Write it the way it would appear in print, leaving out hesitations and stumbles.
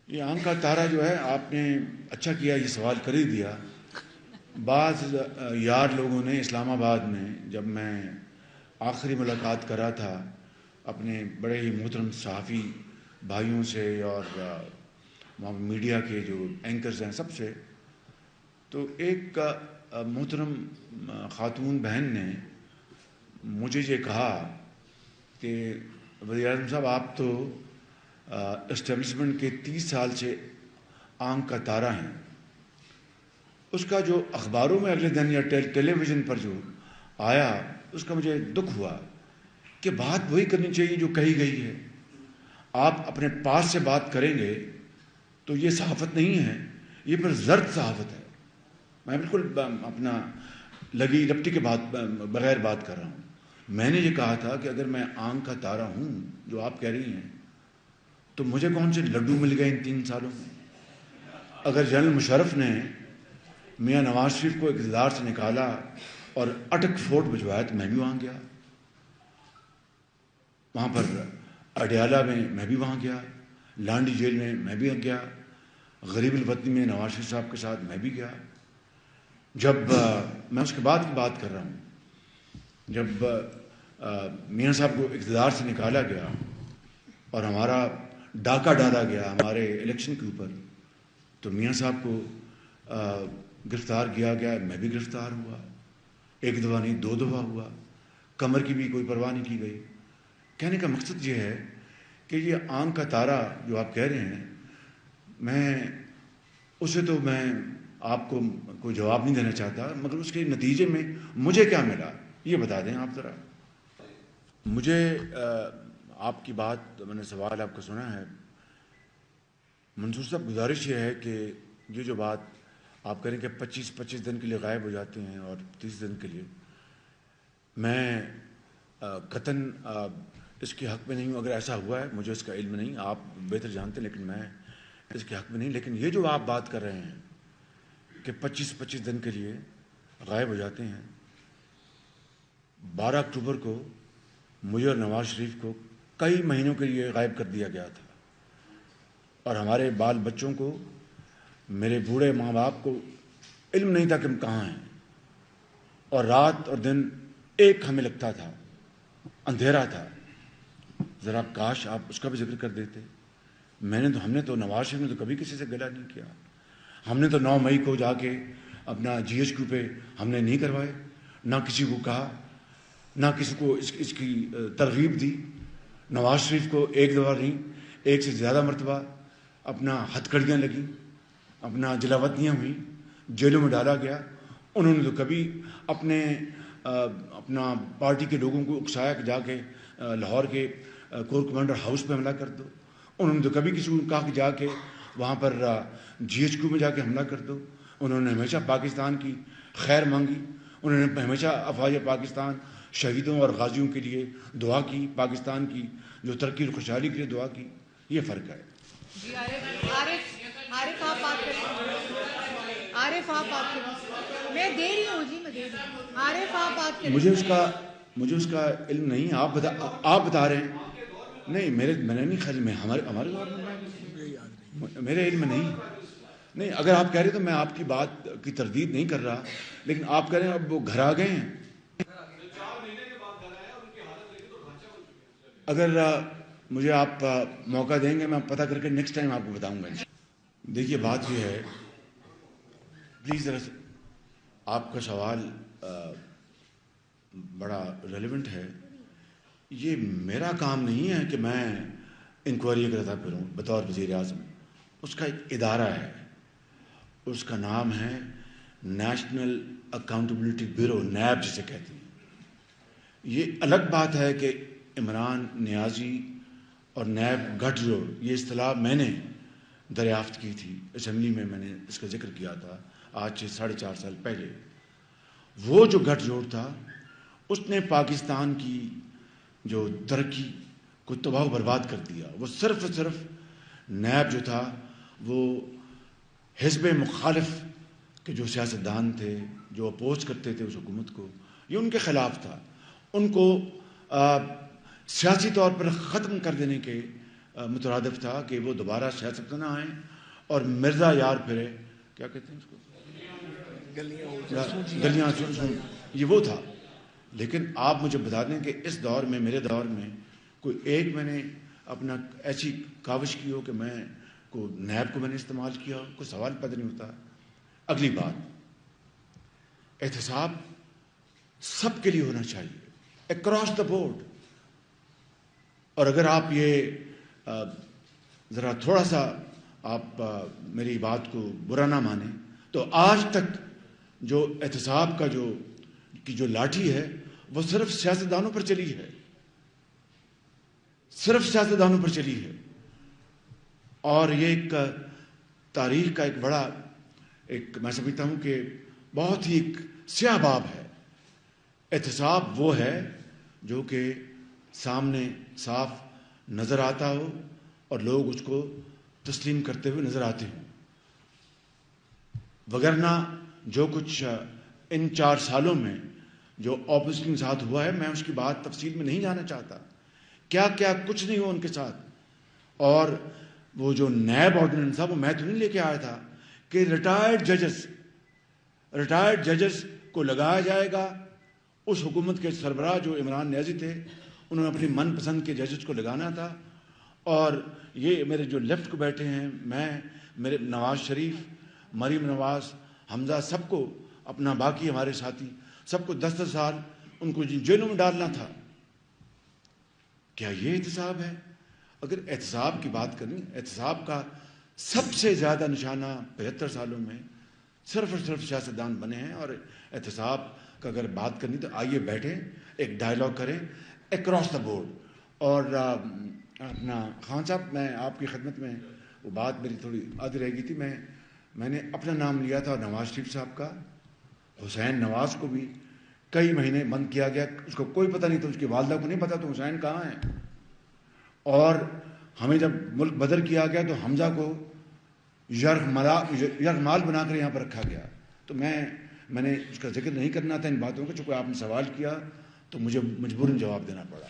یہ آنکھ کا تارا جو ہے، آپ نے اچھا کیا یہ سوال کر ہی دیا. بعض یار لوگوں نے اسلام آباد میں، جب میں آخری ملاقات کر رہا تھا اپنے بڑے ہی محترم صحافی بھائیوں سے اور وہاں میڈیا کے جو اینکرز ہیں سب سے، تو ایک محترم خاتون بہن نے مجھے یہ کہا کہ وزیر اعظم صاحب، آپ تو اسٹیبلشمنٹ کے 30 سال سے آنکھ کا تارا ہیں. اس کا جو اخباروں میں اگلے دن یا ٹیلی ویژن پر جو آیا، اس کا مجھے دکھ ہوا کہ بات وہی کرنی چاہیے جو کہی گئی ہے. آپ اپنے پاس سے بات کریں گے تو یہ صحافت نہیں ہے، یہ پھر زرد صحافت ہے. میں بالکل اپنا لگی لپٹی کے بغیر بات کر رہا ہوں. میں نے یہ کہا تھا کہ اگر میں آنکھ کا تارا ہوں جو آپ کہہ رہی ہیں، تو مجھے کون سے لڈو مل گئے ان 3 سالوں میں؟ اگر جنرل مشرف نے میاں نواز شریف کو اقتدار سے نکالا اور اٹک فورٹ بھجوایا تو میں بھی وہاں گیا. وہاں پر اڈیالہ میں بھی وہاں گیا، لانڈی جیل میں بھی گیا، غریب الوطنی میں نواز شریف صاحب کے ساتھ میں بھی گیا. جب میں اس کے بعد کی بات کر رہا ہوں، جب میاں صاحب کو اقتدار سے نکالا گیا اور ہمارا ڈاکہ ڈالا گیا ہمارے الیکشن کے اوپر، تو میاں صاحب کو گرفتار کیا گیا. میں بھی گرفتار ہوا، 1 دفعہ نہیں 2 دفعہ ہوا. کمر کی بھی کوئی پرواہ نہیں کی گئی. کہنے کا مقصد یہ ہے کہ یہ آنکھ کا تارا جو آپ کہہ رہے ہیں، میں آپ کو کوئی جواب نہیں دینا چاہتا، مگر اس کے نتیجے میں مجھے کیا ملا یہ بتا دیں آپ ذرا. مجھے آپ کی بات، میں نے سوال آپ کو سنا ہے. منصور صاحب، گزارش یہ ہے کہ یہ جو بات آپ کریں کہ 25 دن کے لیے غائب ہو جاتے ہیں اور 30 دن کے لیے، میں قطعاً اس کے حق میں نہیں ہوں. اگر ایسا ہوا ہے مجھے اس کا علم نہیں، آپ بہتر جانتے ہیں، لیکن میں اس کے حق میں نہیں. لیکن یہ جو آپ بات کر رہے ہیں کہ 25 دن کے لیے غائب ہو جاتے ہیں، 12 اکتوبر کو مجھے اور نواز شریف کو کئی مہینوں کے لیے غائب کر دیا گیا تھا، اور ہمارے بال بچوں کو، میرے بوڑھے ماں باپ کو علم نہیں تھا کہ ہم کہاں ہیں. اور رات اور دن ایک ہمیں لگتا تھا، اندھیرا تھا. ذرا کاش آپ اس کا بھی ذکر کر دیتے. ہم نے تو نواز شریف نے تو کبھی کسی سے گلا نہیں کیا. ہم نے تو 9 مئی کو جا کے اپنا GHQ پہ ہم نے نہیں کروائے، نہ کسی کو کہا، نہ کسی کو اس کی ترغیب دی. نواز شریف کو 1 دفعہ نہیں 1 سے زیادہ مرتبہ اپنا ہتھکڑیاں لگیں، اپنا جلاوطنیاں ہوئیں، جیلوں میں ڈالا گیا. انہوں نے تو کبھی اپنا پارٹی کے لوگوں کو اکسایا کہ جا کے لاہور کے کور کمانڈر ہاؤس پہ حملہ کر دو. انہوں نے تو کبھی کسی کو کہا کہ جا کے وہاں پر GHQ میں جا کے حملہ کر دو. انہوں نے ہمیشہ پاکستان کی خیر مانگی. انہوں نے ہمیشہ افواج پاکستان، شہیدوں اور غازیوں کے لیے دعا کی، پاکستان کی جو ترقی اور خوشحالی کے لیے دعا کی. یہ فرق ہے. جی عارف آپ بات کریں. عارف آپ بات کریں. میں دے رہی ہوں جی، میں دے رہی ہوں. عارف آپ بات کریں. مجھے اس کا علم نہیں. آپ بتا رہے ہیں. نہیں، میں نے نہیں خیال میں ہمارے دور میں میرے علم نہیں. اگر آپ کہہ رہے تو میں آپ کی بات کی تردید نہیں کر رہا، لیکن آپ کہہ رہے ہیں اب وہ گھر آ گئے ہیں. اگر مجھے آپ موقع دیں گے میں پتہ کر کے نیکسٹ ٹائم آپ کو بتاؤں گا. دیکھیے بات یہ ہے، پلیز ذرا آپ کا سوال بڑا ریلیونٹ ہے. یہ میرا کام نہیں ہے کہ میں انکوائری کرتا پھروں بطور وزیر اعظم. اس کا ایک ادارہ ہے، اس کا نام ہے نیشنل اکاؤنٹیبلٹی بیورو، نیب جسے کہتے ہیں. یہ الگ بات ہے کہ عمران نیازی اور نیب گٹھ جوڑ، یہ اصطلاح میں نے دریافت کی تھی اسمبلی میں نے اس کا ذکر کیا تھا آج سے 4.5 سال پہلے. وہ جو گٹھ جوڑ تھا اس نے پاکستان کی جو ترقی کو تباہ و برباد کر دیا. وہ صرف نیب جو تھا وہ حزب مخالف کے جو سیاستدان تھے، جو اپوز کرتے تھے اس حکومت کو، یہ ان کے خلاف تھا. ان کو سیاسی طور پر ختم کر دینے کے مترادف تھا کہ وہ دوبارہ سیاست میں نہ آئیں اور مرزا یار پھرے، کیا کہتے ہیں اس کو، گلیاں سن، یہ وہ تھا. لیکن آپ مجھے بتا دیں کہ اس دور میں، میرے دور میں، کوئی ایک میں نے اپنا ایسی کاوش کی ہو کہ میں کوئی نیب کو میں نے استعمال کیا ہو، کوئی سوال پیدا نہیں ہوتا. اگلی بات، احتساب سب کے لیے ہونا چاہیے، اکراس دا بورڈ. اور اگر آپ یہ ذرا تھوڑا سا آپ میری بات کو برا نہ مانیں تو آج تک جو احتساب کا جو لاٹھی ہے وہ صرف سیاستدانوں پر چلی ہے، صرف سیاستدانوں پر چلی ہے. اور یہ ایک تاریخ کا ایک بڑا میں سمجھتا ہوں کہ بہت ہی ایک سیاہ باب ہے. احتساب وہ ہے جو کہ سامنے صاف نظر آتا ہو اور لوگ اس کو تسلیم کرتے ہوئے نظر آتے ہوں. وگرنہ جو کچھ ان 4 سالوں میں جو اپوزیشن کے ساتھ ہوا ہے، میں اس کی بات تفصیل میں نہیں جانا چاہتا. کیا کیا کچھ نہیں ہوا ان کے ساتھ. اور وہ جو نیب آرڈیننس تھا وہ میں تو نہیں لے کے آیا تھا کہ ریٹائرڈ ججز کو لگایا جائے گا. اس حکومت کے سربراہ جو عمران نیازی تھے، انہوں نے اپنی من پسند کے ججز کو لگانا تھا. اور یہ میرے جو لیفٹ کو بیٹھے ہیں، میرے نواز شریف، مریم نواز، حمزہ، سب کو اپنا، باقی ہمارے ساتھی سب کو 10 سال ان کو جیلوں میں ڈالنا تھا. کیا یہ احتساب ہے؟ اگر احتساب کی بات کریں، احتساب کا سب سے زیادہ نشانہ 75 سالوں میں صرف اور صرف سیاستدان بنے ہیں. اور احتساب کا اگر بات کرنی تو آئیے بیٹھیں، ایک ڈائلاگ کریں اکراس دا بورڈ. اور اپنا خان صاحب، میں آپ کی خدمت میں، وہ بات میری تھوڑی آدھی رہ گئی تھی، میں نے اپنا نام لیا تھا نواز شریف صاحب کا. حسین نواز کو بھی کئی مہینے بند کیا گیا، اس کو کوئی پتہ نہیں تھا، اس کی والدہ کو نہیں پتہ تو حسین کہاں ہے. اور ہمیں جب ملک بدر کیا گیا تو حمزہ کو یرغمال بنا کر یہاں پر رکھا گیا. تو میں نے اس کا ذکر نہیں کرنا تھا ان باتوں کا، چونکہ آپ نے سوال کیا تو مجھے مجبوراً جواب دینا پڑا.